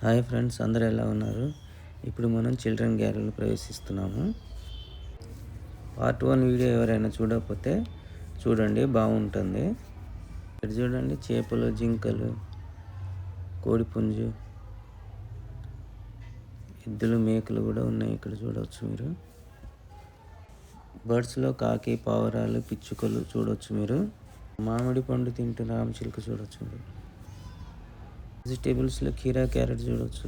Hi friends, అందరూ ఎలా ఉన్నారు? ఇప్పుడు మనం చిల్డ్రన్ గ్యాలరీలో ప్రవేశిస్తున్నాము. పార్ట్ 1 వీడియో ఎవరైనా చూడకపోతే చూడండి, బాగుంటుంది. ఇక్కడ చూడండి, చేపలు, జింకలు, కోడిపుంజు, ఎద్దులు, మేకలు కూడా ఉన్నాయి. ఇక్కడ చూడవచ్చు మీరు. బర్డ్స్లో కాకి, పావురాలు, పిచ్చుకలు చూడవచ్చు మీరు. మామిడి పండు తింటూ రామచిలుక చూడవచ్చు మీరు. వెజిటేబుల్స్లో కీరా, క్యారెట్ చూడవచ్చు.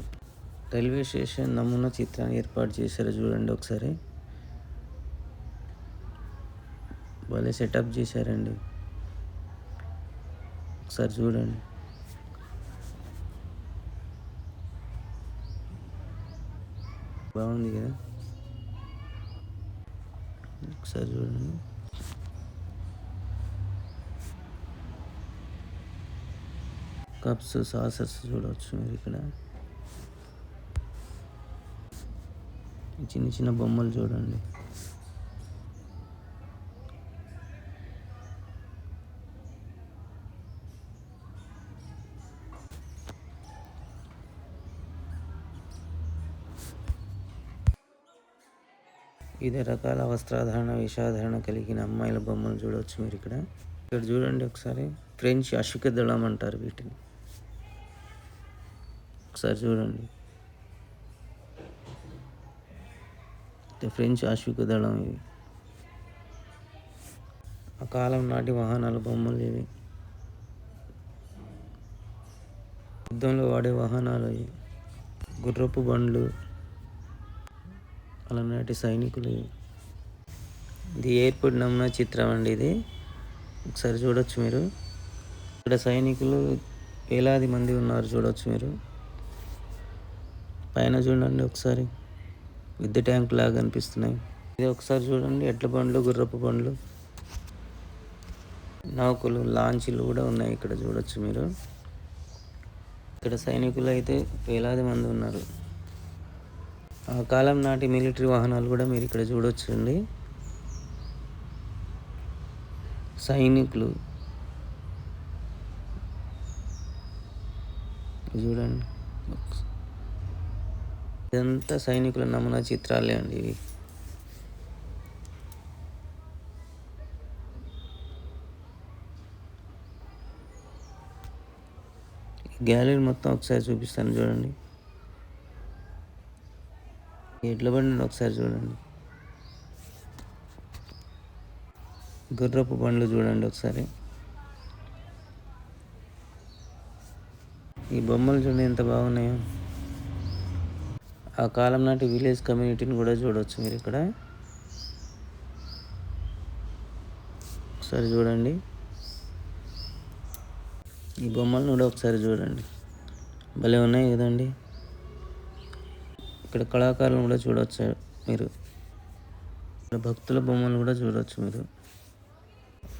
రైల్వే స్టేషన్ నమూనా చిత్రాన్ని ఏర్పాటు చేశారు, చూడండి ఒకసారి. భలే సెటప్ చేశారండి, ఒకసారి చూడండి. బాగుంది కదా, ఒకసారి చూడండి. కప్స్, సాసర్స్ చూడవచ్చు మీరు. ఇక్కడ చిన్న చిన్న బొమ్మలు చూడండి. వివిధ రకాల వస్త్రాధారణ, వేషాధారణ కలిగిన అమ్మాయిల బొమ్మలు చూడవచ్చు మీరు. ఇక్కడ చూడండి ఒకసారి. ఫ్రెంచ్ అశ్విక దళం అంటారు వీటిని. ఒకసారి చూడండి, ఫ్రెంచ్ అశ్విక దళం ఇవి. ఆ కాలం నాటి వాహనాల బొమ్మలు ఇవి. యుద్ధంలో వాడే వాహనాలు ఇవి. గుర్రపు బండ్లు, అలనాటి సైనికులు. ఇది ఎయిర్పోర్ట్ నమూనా చిత్రం అండి. ఇది ఒకసారి చూడొచ్చు మీరు. ఇక్కడ సైనికులు వేలాది మంది ఉన్నారు, చూడవచ్చు మీరు. పైన చూడండి ఒకసారి, విద్యుత్ ట్యాంక్ లాగా కనిపిస్తున్నాయి. ఇది ఒకసారి చూడండి, ఎడ్ల బండ్లు, గుర్రపు బండ్లు, నౌకలు, లాంచీలు కూడా ఉన్నాయి. ఇక్కడ చూడొచ్చు మీరు. ఇక్కడ సైనికులు అయితే వేలాది మంది ఉన్నారు. ఆ కాలం నాటి మిలిటరీ వాహనాలు కూడా మీరు ఇక్కడ చూడొచ్చు అండి. సైనికులు చూడండి. ఇదంతా సైనికుల నమూనా చిత్రాలే అండి ఇవి. గ్యాలరీ మొత్తం ఒకసారి చూపిస్తాను, చూడండి. ఎడ్ల బండిని ఒకసారి చూడండి. గుర్రపు బండ్లు చూడండి ఒకసారి. ఈ బొమ్మలు చూడండి ఎంత బాగున్నాయో. ఆ కాలం నాటి విలేజ్ కమ్యూనిటీని కూడా చూడవచ్చు మీరు. ఇక్కడ ఒకసారి చూడండి. ఈ బొమ్మలను కూడా ఒకసారి చూడండి, భలే ఉన్నాయి కదండి. ఇక్కడ కళాకారులను కూడా చూడవచ్చు మీరు. ఇక్కడ భక్తుల బొమ్మలు కూడా చూడవచ్చు మీరు.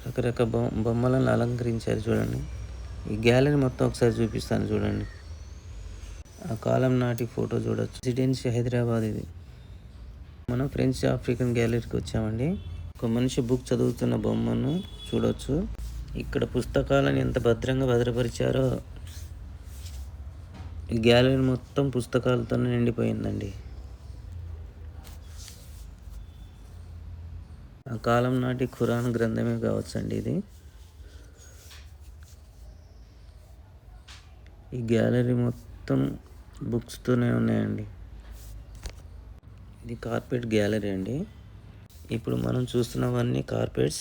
రకరకాల బొమ్మలను అలంకరించారు, చూడండి. ఈ గ్యాలరీ మొత్తం ఒకసారి చూపిస్తాను, చూడండి. ఆ కాలం నాటి ఫోటో చూడవచ్చు. రెసిడెన్సీ హైదరాబాద్ ఇది. మనం ఫ్రెంచ్ ఆఫ్రికన్ గ్యాలరీకి వచ్చామండి. ఒక మనిషి బుక్ చదువుతున్న బొమ్మను చూడవచ్చు. ఇక్కడ పుస్తకాలను ఎంత భద్రంగా భద్రపరిచారో. ఈ గ్యాలరీ మొత్తం పుస్తకాలతో నిండిపోయిందండి. ఆ కాలం నాటి ఖురాన్ గ్రంథమే కావచ్చండి ఇది. ఈ గ్యాలరీ మొత్తం బుక్స్తోనే ఉన్నాయండి. ఇది కార్పెట్ గ్యాలరీ అండి. ఇప్పుడు మనం చూస్తున్నవన్నీ కార్పెట్స్.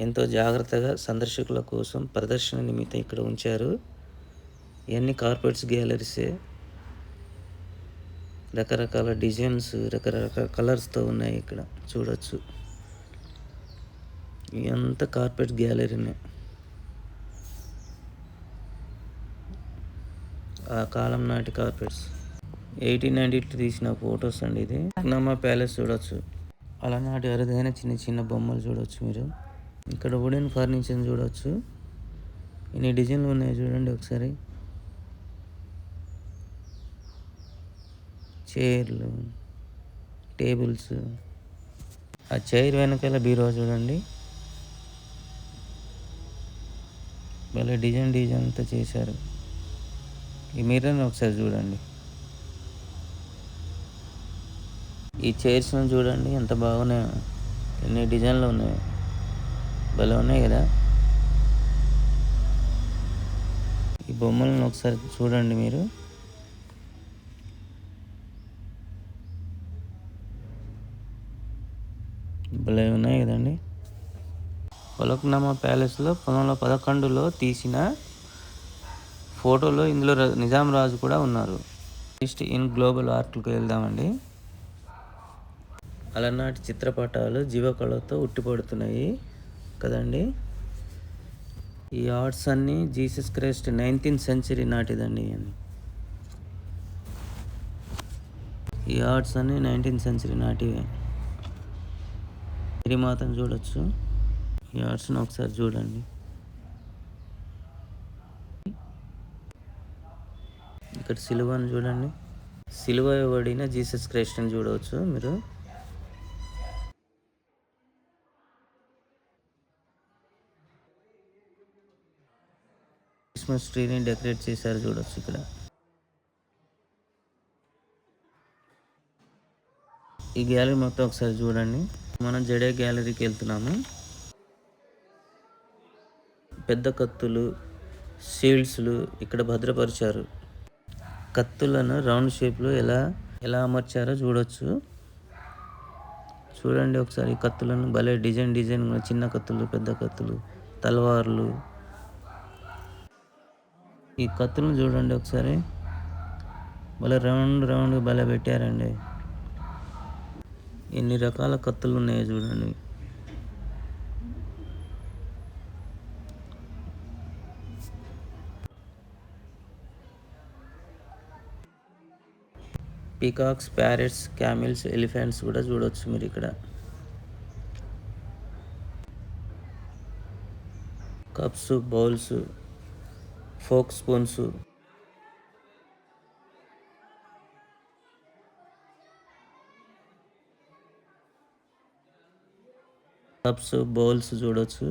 ఎంతో జాగ్రత్తగా సందర్శకుల కోసం ప్రదర్శన నిమిత్తం ఇక్కడ ఉంచారు. ఇవన్నీ కార్పెట్స్ గ్యాలరీసే. రకరకాల డిజైన్స్, రకరకాల కలర్స్తో ఉన్నాయి. ఇక్కడ చూడొచ్చు. ఇదంతా కార్పెట్ గ్యాలరీనే. ఆ కాలం నాటి కార్పెట్స్ 1892 తీసిన ఫొటోస్ అండి. ఇది నమ్మా ప్యాలెస్ చూడొచ్చు. అలనాటి అరుదైన చిన్న చిన్న బొమ్మలు చూడవచ్చు మీరు. ఇక్కడ వుడెన్ ఫర్నిచర్ చూడవచ్చు. ఎన్ని డిజైన్లు ఉన్నాయి చూడండి ఒకసారి. చైర్లు, టేబుల్స్. ఆ చైర్ వెనకాల బీరువా చూడండి, భలే డిజైన్ అంతా చేశారు. ఈ మిర్రర్ని ఒకసారి చూడండి. ఈ చైర్స్‌ని చూడండి ఎంత బాగున్నాయో. ఎన్ని డిజైన్‌లు ఉన్నాయో. భలే ఉన్నాయి కదా! ఈ బొమ్మలను ఒకసారి చూడండి మీరు. భలే ఉన్నాయి కదండీ! ఫలక్నామా ప్యాలెస్‌లో 1911లో తీసిన ఫోటోలో ఇందులో నిజాం రాజు కూడా ఉన్నారు. నెక్స్ట్ ఇన్ గ్లోబల్ ఆర్ట్‌కి వెళ్దామండి. అలనాటి చిత్రపటాలు జీవకళతో ఉట్టిపడుతున్నాయి కదండీ! ఈ ఆర్ట్స్ అన్నీ జీసస్ క్రైస్ట్ 19th సెంచరీ నాటిదండి అని. ఈ ఆర్ట్స్ అన్నీ 19th సెంచరీ నాటివే. మేరీమాతను చూడొచ్చు. ఈ ఆర్ట్స్‌ని ఒకసారి చూడండి. ఇక్కడ సిలువను చూడండి. సిలువ వేయబడిన జీసస్ క్రైస్ట్‌ని చూడవచ్చు మీరు. క్రిస్మస్ ట్రీని డెకరేట్ చేశారు చూడొచ్చు ఇక్కడ. ఈ గ్యాలరీ మొత్తం ఒకసారి చూడండి. మనం జడే గ్యాలరీకి వెళ్తున్నాము. పెద్ద కత్తులు, షీల్డ్స్‌లు ఇక్కడ భద్రపరిచారు. కత్తులను రౌండ్ షేప్‌లో ఎలా ఎలా అమర్చారో చూడొచ్చు. చూడండి ఒకసారి ఈ కత్తులను భలే డిజైన్ చిన్న కత్తులు, పెద్ద కత్తులు, తలవార్లు. ఈ కత్తులను చూడండి ఒకసారి. భలే రౌండ్ భలే పెట్టారండి. ఎన్ని రకాల కత్తులు ఉన్నాయో చూడండి. పీకాక్స్, ప్యారెట్స్, క్యామిల్స్, ఎలిఫెంట్స్ కూడా చూడొచ్చు మీరు ఇక్కడ. Cups, bowls, folk spoons. Cups, bowls చూడొచ్చు.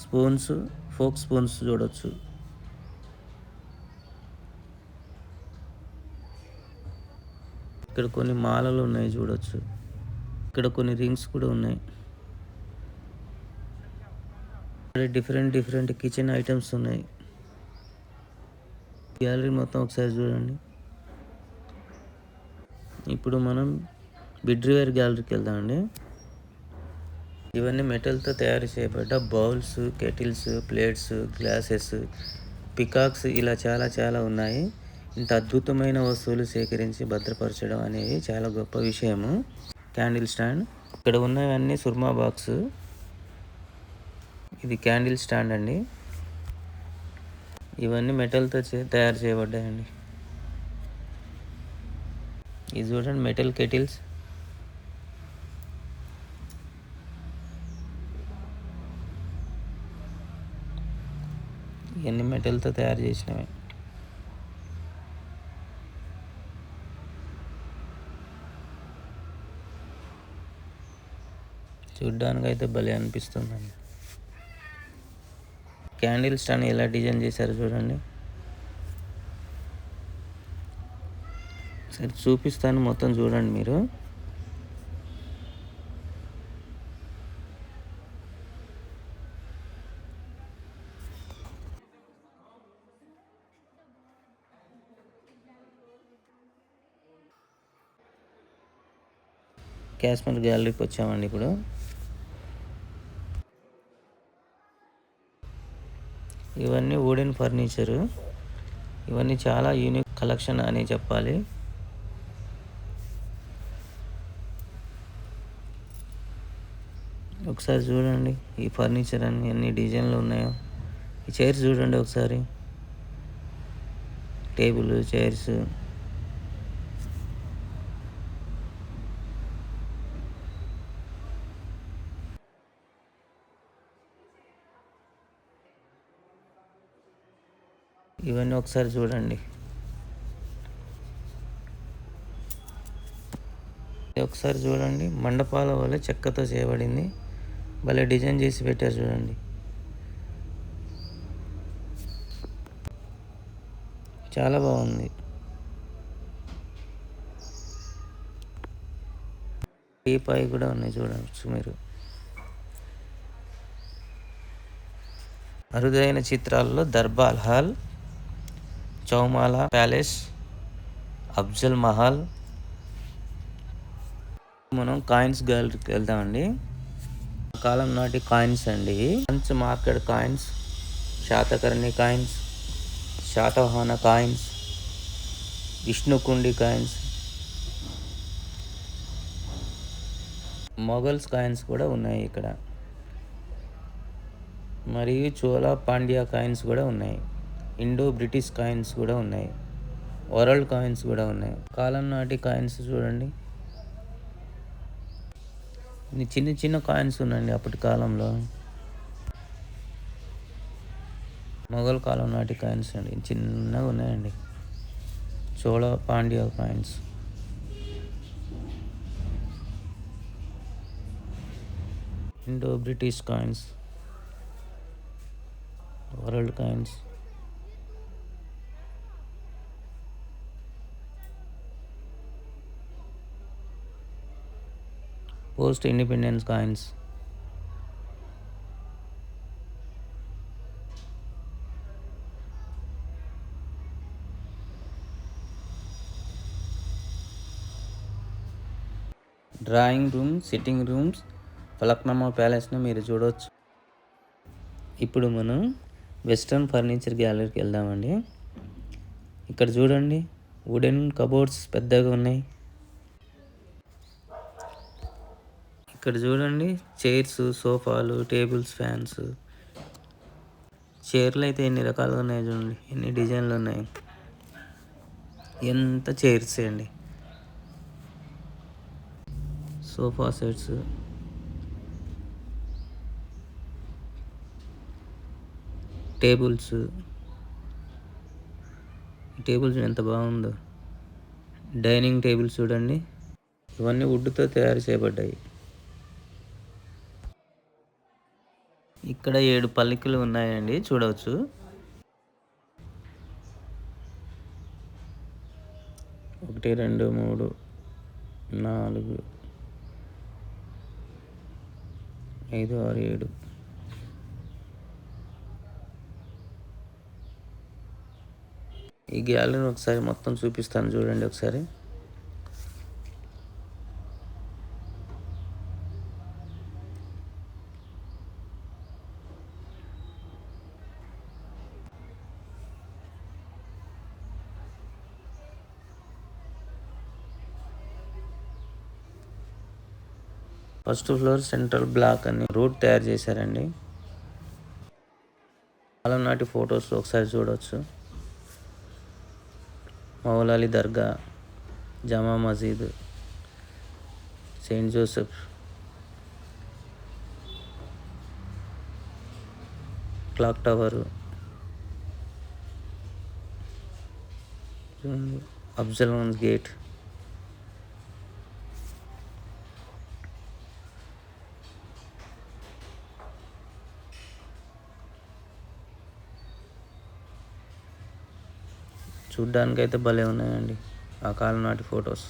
స్పూన్స్, ఫోక్ స్పూన్స్ చూడొచ్చు. ఇక్కడ కొన్ని మాలలు ఉన్నాయి చూడొచ్చు. ఇక్కడ కొన్ని రింగ్స్ కూడా ఉన్నాయి. ఇక్కడ డిఫరెంట్ కిచెన్ ఐటమ్స్ ఉన్నాయి. గ్యాలరీ మొత్తం ఒకసారి చూడండి. ఇప్పుడు మనం బిడ్రివేర్ గ్యాలరీకి వెళ్దామండి. ఇవన్నీ మెటల్తో తయారు చేయబడ్డ bowls, kettles, plates, glasses, peacocks ఇలా చాలా ఉన్నాయి. ఇంత అద్భుతమైన వస్తువులు సేకరించి భద్రపరచడం అనేది చాలా గొప్ప విషయము. Candle stand. ఇక్కడ ఉన్నవన్నీ సుర్మా బాక్స్. ఇది క్యాండిల్ స్టాండ్ అండి. ఇవన్నీ మెటల్తో తయారు చేయబడ్డాయండి. ఇది చూడండి మెటల్ కెటిల్స్. ఇవన్నీ మెటల్తో తయారు చేసినవి. చూడ్డానికి అయితే భలే అనిపిస్తుందండి. క్యాండిల్ స్టాండ్ ఎలా డిజైన్ చేశారు చూడండి. సరే చూపిస్తాను, మొత్తం చూడండి మీరు. కాశ్మీర్ గ్యాలరీకి వచ్చామండి ఇప్పుడు. ఇవన్నీ వుడెన్ ఫర్నిచరు. ఇవన్నీ చాలా యూనిక్ కలెక్షన్ అని చెప్పాలి. ఒకసారి చూడండి ఈ ఫర్నిచర్ అన్ని ఎన్ని డిజైన్లు ఉన్నాయో. ఈ చైర్స్ చూడండి ఒకసారి. Table, chairs. ఇవన్నీ ఒకసారి చూడండి. ఒకసారి చూడండి మండపాల వల్ల చెక్కతో చేయబడింది. భలే డిజైన్ చేసి పెట్టారు చూడండి. చాలా బాగుంది. టీపాయ్ కూడా ఉన్నాయి చూడవచ్చు మీరు. అరుదైన చిత్రాల్లో దర్బార్ హాల్, చౌమాలా ప్యాలెస్, అఫ్జల్ మహల్. మనం కాయిన్స్ గ్యాలరీకి వెళ్దామండి. కాలం నాటి కాయిన్స్ అండి. Punch market coins, Satakarni coins, Satavahana coins, Vishnukundi coins, Mughals coins కూడా ఉన్నాయి ఇక్కడ. మరియు చోళ పాండ్యా కాయిన్స్ కూడా ఉన్నాయి. ఇండో బ్రిటిష్ కాయిన్స్ కూడా ఉన్నాయి. వరల్డ్ కాయిన్స్ కూడా ఉన్నాయి. కాలం నాటి కాయిన్స్ చూడండి. ఇన్ని చిన్న చిన్న కాయిన్స్ ఉన్నాయండి అప్పటి కాలంలో. మొఘల్ కాలం నాటి కాయిన్స్ అండి, చిన్నగా ఉన్నాయండి. Chola Pandya coins, Indo British coins, world coins. Post independence coins. Drawing room, sitting rooms, Falaknuma ప్యాలెస్ని మీరు చూడవచ్చు. ఇప్పుడు మనం వెస్ట్రన్ ఫర్నిచర్ గ్యాలరీకి వెళ్దామండి. ఇక్కడ చూడండి, వుడెన్ కబోర్డ్స్ పెద్దగా ఉన్నాయి. ఇక్కడ చూడండి, చైర్స్, సోఫాలు, టేబుల్స్, ఫ్యాన్స్. చైర్లు అయితే ఎన్ని రకాలుగా ఉన్నాయి చూడండి, ఎన్ని డిజైన్లు ఉన్నాయి. ఎంత చైర్స్ అండి. Sofa sets, tables. టేబుల్స్ ఎంత బాగుందో. డైనింగ్ టేబుల్స్ చూడండి, ఇవన్నీ వుడ్తో తయారు చేయబడ్డాయి. ఇక్కడ 7 పల్లకిలు ఉన్నాయండి, చూడవచ్చు. ఒకటి, 2, 3, 4, 5, 6, 7. ఈ గ్యాలరీని ఒకసారి మొత్తం చూపిస్తాను చూడండి ఒకసారి. ఫస్ట్ ఫ్లోర్ సెంట్రల్ బ్లాక్ అని రోడ్ తయారు చేశారండి. కాలం నాటి ఫొటోస్ ఒకసారి చూడవచ్చు. మౌలాలి దర్గా, జామా మసీద్, Saint Joseph, clock tower, Afzal gate. చూడ్డానికి అయితే భలే ఉన్నాయండి ఆ కాలం నాటి ఫొటోస్.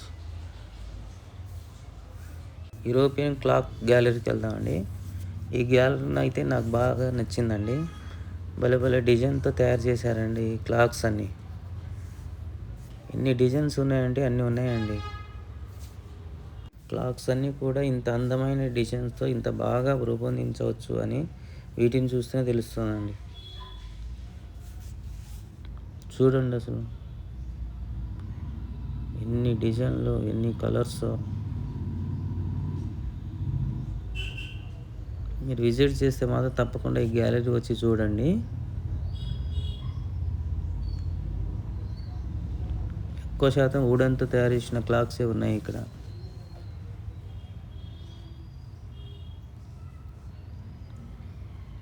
యూరోపియన్ క్లాక్ గ్యాలరీకి వెళ్దామండి. ఈ గ్యాలరీ అయితే నాకు బాగా నచ్చిందండి. భలే భలే డిజైన్తో తయారు చేశారండి ఈ క్లాక్స్ అన్నీ. ఎన్ని డిజైన్స్ ఉన్నాయంటే అన్నీ ఉన్నాయండి. క్లాక్స్ అన్నీ కూడా ఇంత అందమైన డిజైన్స్తో ఇంత బాగా రూపొందించవచ్చు అని వీటిని చూస్తేనే తెలుస్తుందండి. చూడండి అసలు ఎన్ని డిజైన్లు, ఎన్ని కలర్స్. మీరు విజిట్ చేస్తే మాత్రం తప్పకుండా ఈ గ్యాలరీ వచ్చి చూడండి. ఎక్కువ శాతం వుడెన్తో తయారు చేసిన క్లాక్సే ఉన్నాయి ఇక్కడ.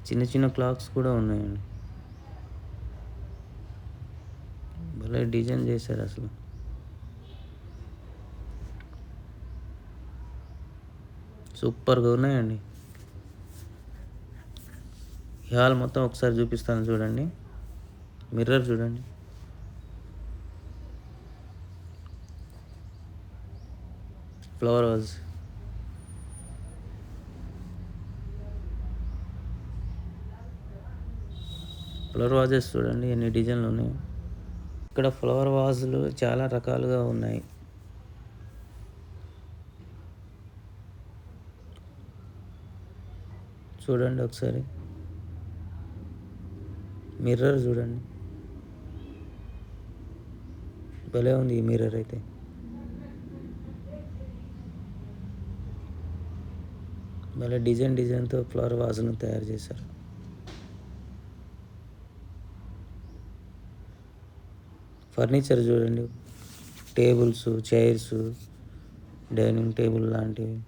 చిన్న చిన్న క్లాక్స్ కూడా ఉన్నాయండి. భలే డిజైన్ చేశారు అసలు. సూపర్గా ఉన్నాయండి. ఈ హాల్ మొత్తం ఒకసారి చూపిస్తాను చూడండి. మిర్రర్ చూడండి. ఫ్లవర్ వాజ్, ఫ్లవర్ వాజెస్ చూడండి ఎన్ని డిజైన్లు ఉన్నాయి. ఇక్కడ ఫ్లవర్ వాజులు చాలా రకాలుగా ఉన్నాయి. చూడండి ఒకసారి. మిర్రర్ చూడండి, భలే ఉంది ఈ మిర్రర్ అయితే. భలే డిజైన్తో ఫ్లవర్ వాజులను తయారు చేశారు. ఫర్నిచర్ చూడండి, టేబుల్స్, చైర్స్, డైనింగ్ టేబుల్ లాంటివి.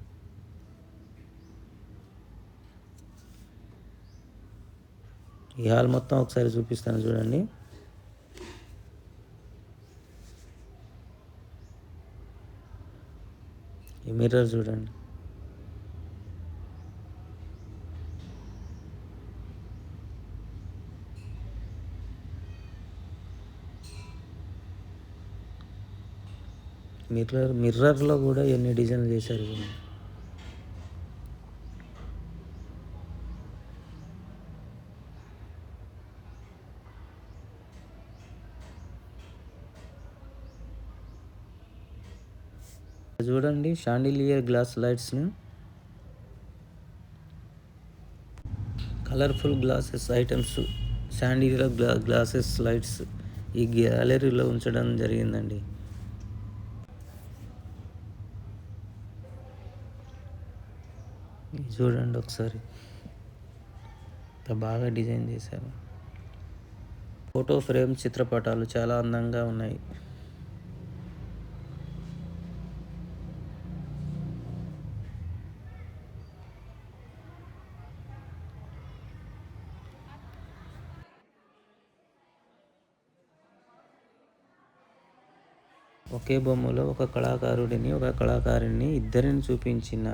ఈ హాల్ మొత్తం ఒకసారి చూపిస్తాను చూడండి. ఈ మిర్రర్ చూడండి, మిర్రర్లో కూడా ఎన్ని డిజైన్లు చేశారు చూడండి. చూడండి షాండిలియర్ గ్లాస్ లైట్స్ని, colourful glasses items, chandelier glasses lights ఈ గ్యాలరీలో ఉంచడం జరిగిందండి. చూడండి ఒకసారి, బాగా డిజైన్ చేశారు. ఫోటో ఫ్రేమ్ చిత్రపటాలు చాలా అందంగా ఉన్నాయి. ఒకే బొమ్మలో ఒక కళాకారుడిని ఇద్దరిని చూపించిన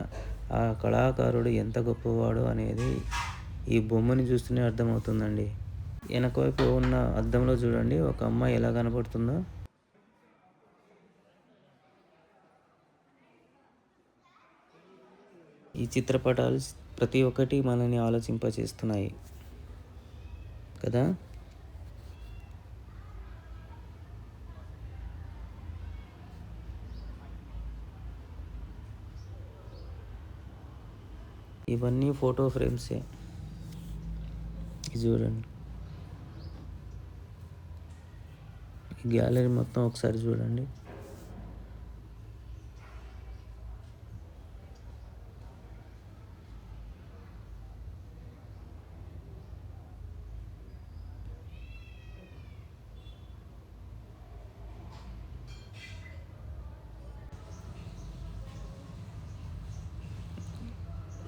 ఆ కళాకారుడు ఎంత గొప్పవాడు అనేది ఈ బొమ్మని చూస్తూనే అర్థమవుతుందండి. వెనక వైపు ఉన్న అద్దంలో చూడండి ఒక అమ్మాయి ఎలా కనపడుతుందో. ఈ చిత్రపటాలు ప్రతి ఒక్కటి మనల్ని ఆలోచింపచేస్తున్నాయి కదా. ఇవన్నీ ఫోటో ఫ్రేమ్సే. ఇది చూడండి, ఈ గ్యాలరీ మొత్తం ఒకసారి చూడండి.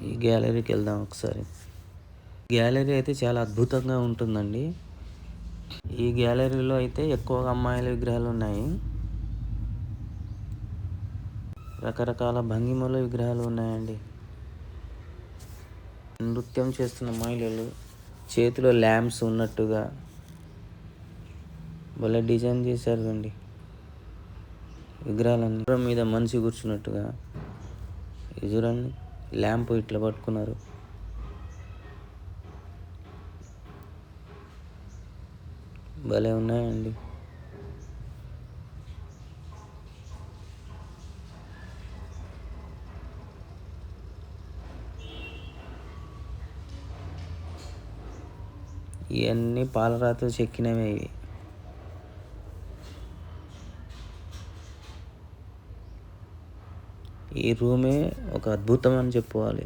ఈ గ్యాలరీకి వెళ్దాం ఒకసారి. గ్యాలరీ అయితే చాలా అద్భుతంగా ఉంటుందండి. ఈ గ్యాలరీలో అయితే ఎక్కువగా అమ్మాయిల విగ్రహాలు ఉన్నాయి. రకరకాల భంగిమల విగ్రహాలు ఉన్నాయండి. నృత్యం చేస్తున్న మహిళలు, చేతిలో ల్యాంప్స్ ఉన్నట్టుగా భలే డిజైన్ చేశారు అండి విగ్రహాలన్నీ. మీద మనిషి కూర్చున్నట్టుగా ఇది చూడండి, ల్యాంప్ ఇట్లా పట్టుకున్నారు. భలే ఉన్నాయండి. ఇవన్నీ పాలరాతితో చెక్కినవే ఇవి. ఈ రూమే ఒక అద్భుతం అని చెప్పుకోవాలి.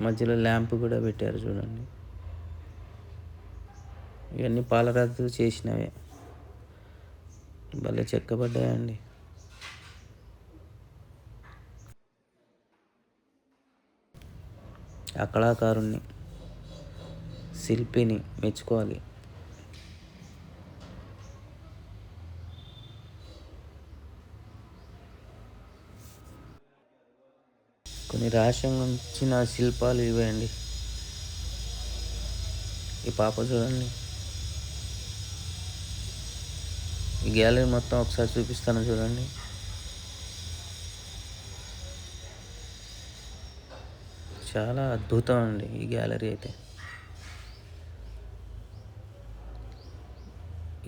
మధ్యలో ల్యాంప్ కూడా పెట్టారు చూడండి. ఇవన్నీ పాలరాతితో చేసినవే, భలే చెక్కబడ్డాయండి. ఆ కళాకారుణ్ణి, శిల్పిని మెచ్చుకోవాలి. కొన్ని రహస్యంగా ఉంచిన శిల్పాలు ఇవేయండి. ఈ పాప చూడండి. ఈ గ్యాలరీ మొత్తం ఒకసారి చూపిస్తాను చూడండి. చాలా అద్భుతం అండి ఈ గ్యాలరీ అయితే.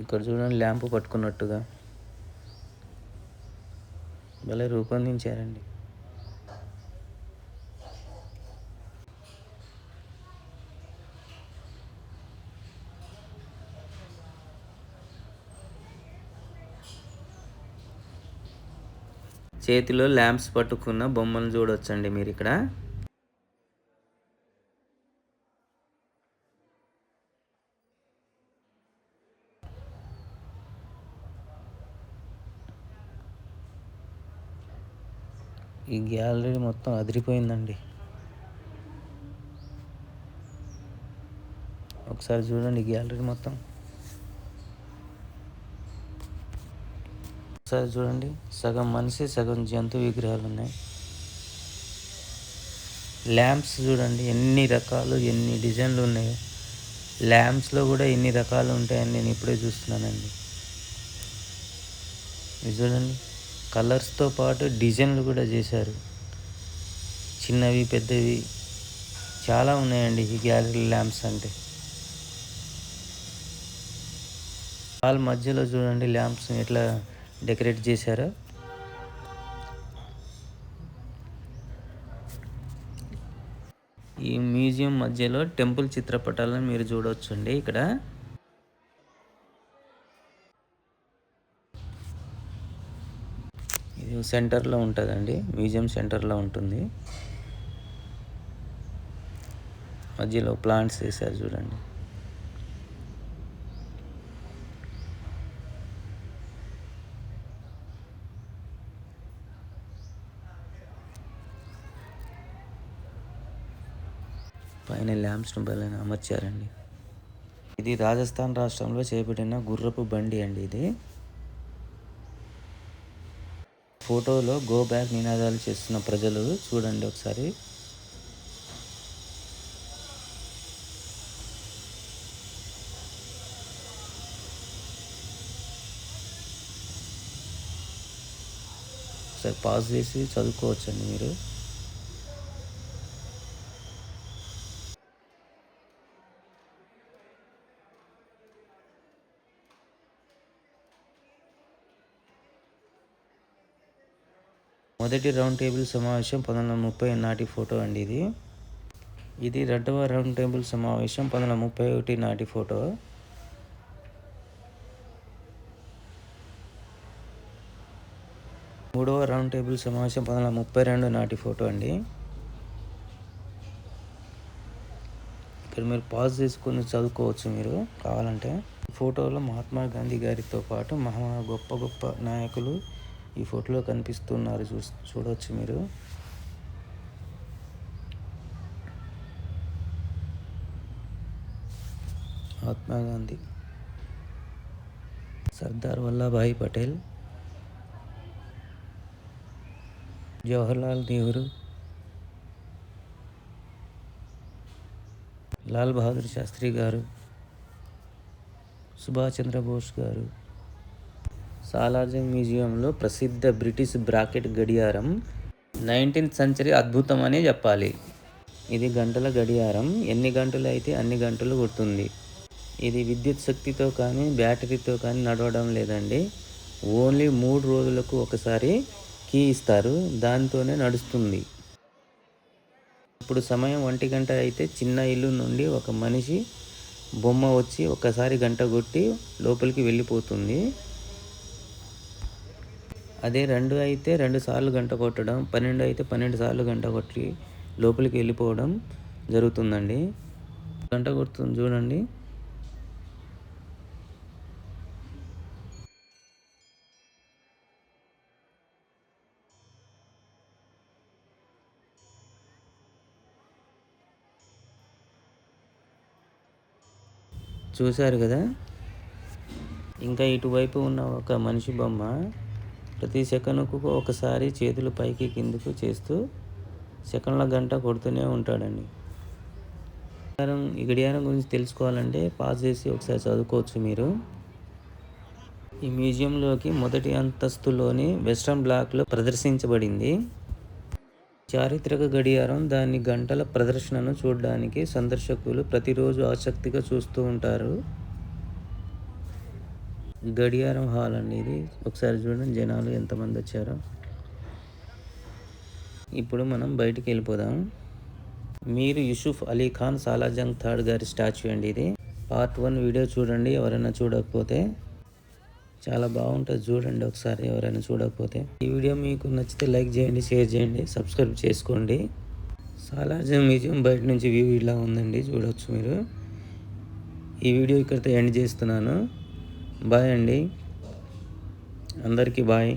ఇక్కడ చూడండి ల్యాంప్ పట్టుకున్నట్టుగా భలే రూపొందించారండి. చేతిలో ల్యాంప్స్ పట్టుకున్న బొమ్మను చూడొచ్చండి మీరు ఇక్కడ. ఈ గ్యాలరీ మొత్తం అదిరిపోయిందండి. ఒకసారి చూడండి గ్యాలరీ మొత్తం. ఒకసారి చూడండి, సగం మనిషి సగం జంతు విగ్రహాలు ఉన్నాయి. ల్యాంప్స్ చూడండి ఎన్ని రకాలు, ఎన్ని డిజైన్లు ఉన్నాయి. ల్యాంప్స్లో కూడా ఎన్ని రకాలు ఉంటాయని నేను ఇప్పుడే చూస్తున్నానండి. ఇది చూడండి, కలర్స్తో పాటు డిజైన్లు కూడా చేశారు. చిన్నవి పెద్దవి చాలా ఉన్నాయండి ఈ గ్యాలరీ ల్యాంప్స్ అంటే. హాల్ మధ్యలో చూడండి ల్యాంప్స్ ఎట్లా డెకరేట్ చేశారో. ఈ మ్యూజియం మధ్యలో టెంపుల్ చిత్రపటాలను మీరు చూడవచ్చండి ఇక్కడ. ఇది సెంటర్లో ఉంటుందండి, మ్యూజియం సెంటర్లో ఉంటుంది. మధ్యలో ప్లాంట్స్ వేశారు చూడండి. పైన ల్యాంప్స్ను భలే అమర్చారండి. ఇది రాజస్థాన్ రాష్ట్రంలో చేపట్టిన గుర్రపు బండి అండి. ఇది ఫోటోలో గో బ్యాక్ నినాదాలు చేస్తున్న ప్రజలు చూడండి ఒకసారి. ఒకసారి పాజ్ చేసి చదువుకోవచ్చండి మీరు. మొదటి రౌండ్ టేబుల్ సమావేశం 1930 నాటి ఫోటో అండి ఇది. ఇది రెండవ రౌండ్ టేబుల్ సమావేశం 1931 నాటి ఫోటో. మూడవ రౌండ్ టేబుల్ సమావేశం 1932 నాటి ఫోటో అండి. ఇక్కడ మీరు పాజ్ చేసుకొని చదువుకోవచ్చు మీరు కావాలంటే. ఫోటోలో మహాత్మా గాంధీ గారితో పాటు గొప్ప గొప్ప నాయకులు ఈ ఫోటోలో కనిపిస్తున్నారు. చూడవచ్చు మీరు. మహాత్మా గాంధీ, సర్దార్ వల్లభాయ్ పటేల్, జవహర్లాల్ నెహ్రూ, లాల్ బహదూర్ శాస్త్రి గారు, సుభాష్ చంద్రబోస్ గారు. సాలార్జంగ్ మ్యూజియంలో ప్రసిద్ధ బ్రిటిష్ బ్రాకెట్ గడియారం 19th సెంచరీ అద్భుతం అనే చెప్పాలి. ఇది గంటల గడియారం. ఎన్ని గంటలు అయితే అన్ని గంటలు కొడుతుంది. ఇది విద్యుత్ శక్తితో కానీ బ్యాటరీతో కానీ నడవడం లేదండి. ఓన్లీ 3 రోజులకు ఒకసారి కీ ఇస్తారు, దాంతోనే నడుస్తుంది. ఇప్పుడు సమయం 1 గంట అయితే చిన్న ఇల్లు నుండి ఒక మనిషి బొమ్మ వచ్చి ఒకసారి గంట కొట్టి లోపలికి వెళ్ళిపోతుంది. అదే 2 అయితే 2 సార్లు గంట కొట్టడం, 12 అయితే 12 సార్లు గంట కొట్టి లోపలికి వెళ్ళిపోవడం జరుగుతుందండి. గంట కొడుతుంది చూడండి. చూశారు కదా. ఇంకా ఇటువైపు ఉన్న ఒక మనిషి బొమ్మ ప్రతి సెకనుకు ఒకసారి చేతులు పైకి కిందకు చేస్తూ సెకండ్ల గంట కొడుతూనే ఉంటాడండి. ఈ గడియారం గురించి తెలుసుకోవాలంటే పాజ్ చేసి ఒకసారి చదువుకోవచ్చు మీరు. ఈ మ్యూజియంలోకి మొదటి అంతస్తులోని వెస్ట్రన్ బ్లాక్లో ప్రదర్శించబడింది. చారిత్రక గడియారం దాని గంటల ప్రదర్శనను చూడడానికి సందర్శకులు ప్రతిరోజు ఆసక్తిగా చూస్తూ ఉంటారు. గడియారం హాల్ అండి ఇది. ఒకసారి చూడండి జనాలు ఎంతమంది వచ్చారో. ఇప్పుడు మనం బయటికి వెళ్ళిపోదాం. మీర్ యూసుఫ్ అలీ ఖాన్ సాలార్జంగ్ థర్డ్ గారి స్టాచ్యూ అండి ఇది. పార్ట్ 1 వీడియో చూడండి ఎవరైనా చూడకపోతే. చాలా బాగుంటుంది, చూడండి ఒకసారి ఎవరైనా చూడకపోతే. ఈ వీడియో మీకు నచ్చితే లైక్ చేయండి, షేర్ చేయండి, సబ్స్క్రైబ్ చేసుకోండి. సాలార్జంగ్ మ్యూజియం బయట నుంచి వ్యూ ఇలా ఉందండి, చూడవచ్చు మీరు. ఈ వీడియో ఇక్కడితో ఎండ్ చేస్తున్నాను. బాయ్ అండి, అందరికీ బాయ్.